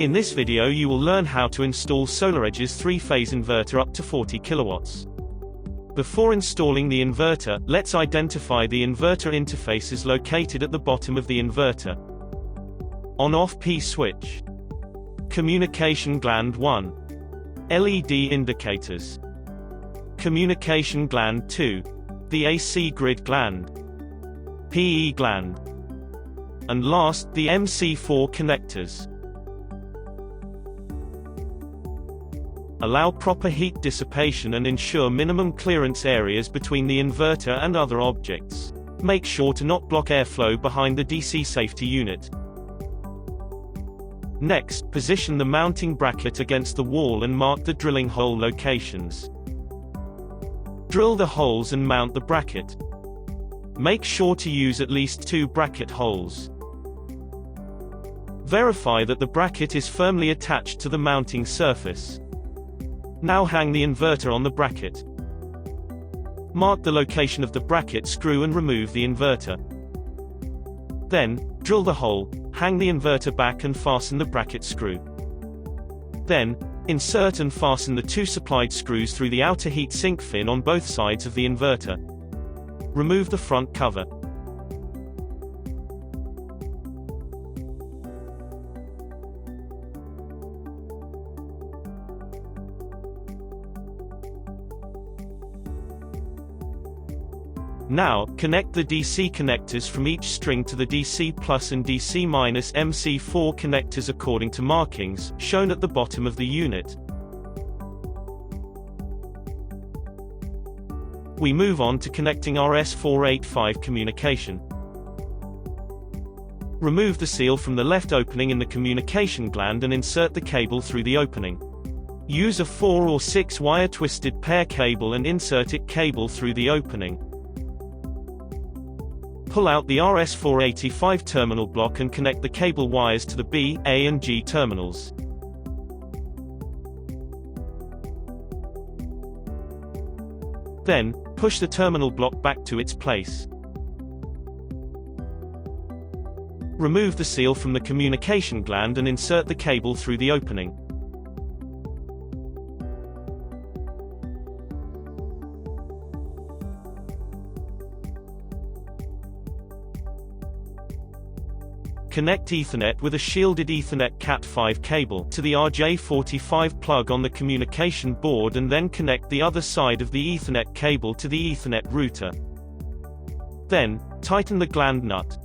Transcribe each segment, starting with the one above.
In this video you will learn how to install SolarEdge's 3-phase inverter up to 40 kilowatts. Before installing the inverter, let's identify the inverter interfaces located at the bottom of the inverter. On-off P switch. Communication gland 1. LED indicators. Communication gland 2. The AC grid gland. PE gland. And last, the MC4 connectors. Allow proper heat dissipation and ensure minimum clearance areas between the inverter and other objects. Make sure to not block airflow behind the DC safety unit. Next, position the mounting bracket against the wall and mark the drilling hole locations. Drill the holes and mount the bracket. Make sure to use at least 2 bracket holes. Verify that the bracket is firmly attached to the mounting surface. Now hang the inverter on the bracket. Mark the location of the bracket screw and remove the inverter. Then, drill the hole, hang the inverter back and fasten the bracket screw. Then, insert and fasten the 2 supplied screws through the outer heat sink fin on both sides of the inverter. Remove the front cover. Now, connect the DC connectors from each string to the DC plus and DC minus MC4 connectors according to markings, shown at the bottom of the unit. We move on to connecting RS485 communication. Remove the seal from the left opening in the communication gland and insert the cable through the opening. Use a 4 or 6 wire twisted pair cable and insert it cable through the opening. Pull out the RS485 terminal block and connect the cable wires to the B, A and G terminals. Then, push the terminal block back to its place. Remove the seal from the communication gland and insert the cable through the opening. Connect Ethernet with a shielded Ethernet Cat5 cable to the RJ45 plug on the communication board and then connect the other side of the Ethernet cable to the Ethernet router. Then, tighten the gland nut.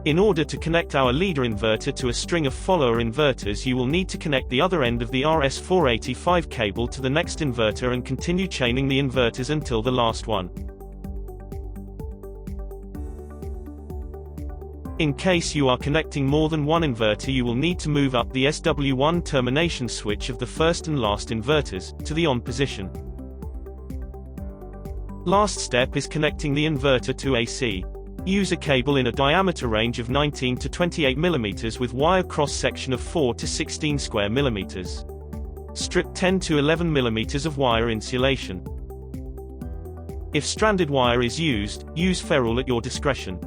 In order to connect our leader inverter to a string of follower inverters, you will need to connect the other end of the RS485 cable to the next inverter and continue chaining the inverters until the last one. In case you are connecting more than one inverter, you will need to move up the SW1 termination switch of the first and last inverters to the on position. Last step is connecting the inverter to AC. Use a cable in a diameter range of 19 to 28 mm with wire cross-section of 4 to 16 square millimeters. Strip 10 to 11 mm of wire insulation. If stranded wire is used, use ferrule at your discretion.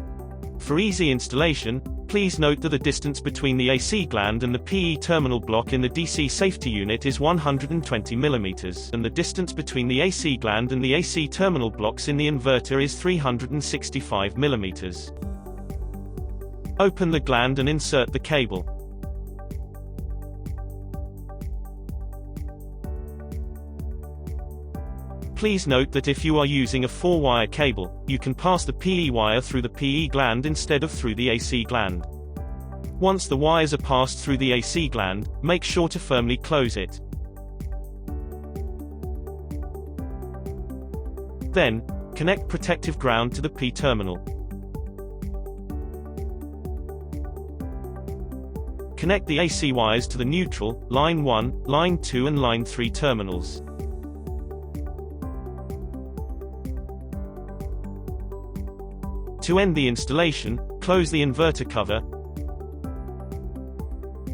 For easy installation, please note that the distance between the AC gland and the PE terminal block in the DC safety unit is 120 mm, and the distance between the AC gland and the AC terminal blocks in the inverter is 365 mm. Open the gland and insert the cable. Please note that if you are using a 4-wire cable, you can pass the PE wire through the PE gland instead of through the AC gland. Once the wires are passed through the AC gland, make sure to firmly close it. Then, connect protective ground to the P terminal. Connect the AC wires to the neutral, line 1, line 2 and line 3 terminals. To end the installation, close the inverter cover,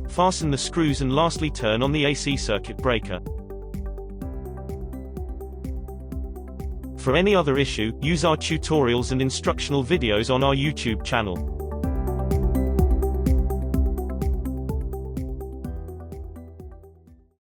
fasten the screws and lastly turn on the AC circuit breaker. For any other issue, use our tutorials and instructional videos on our YouTube channel.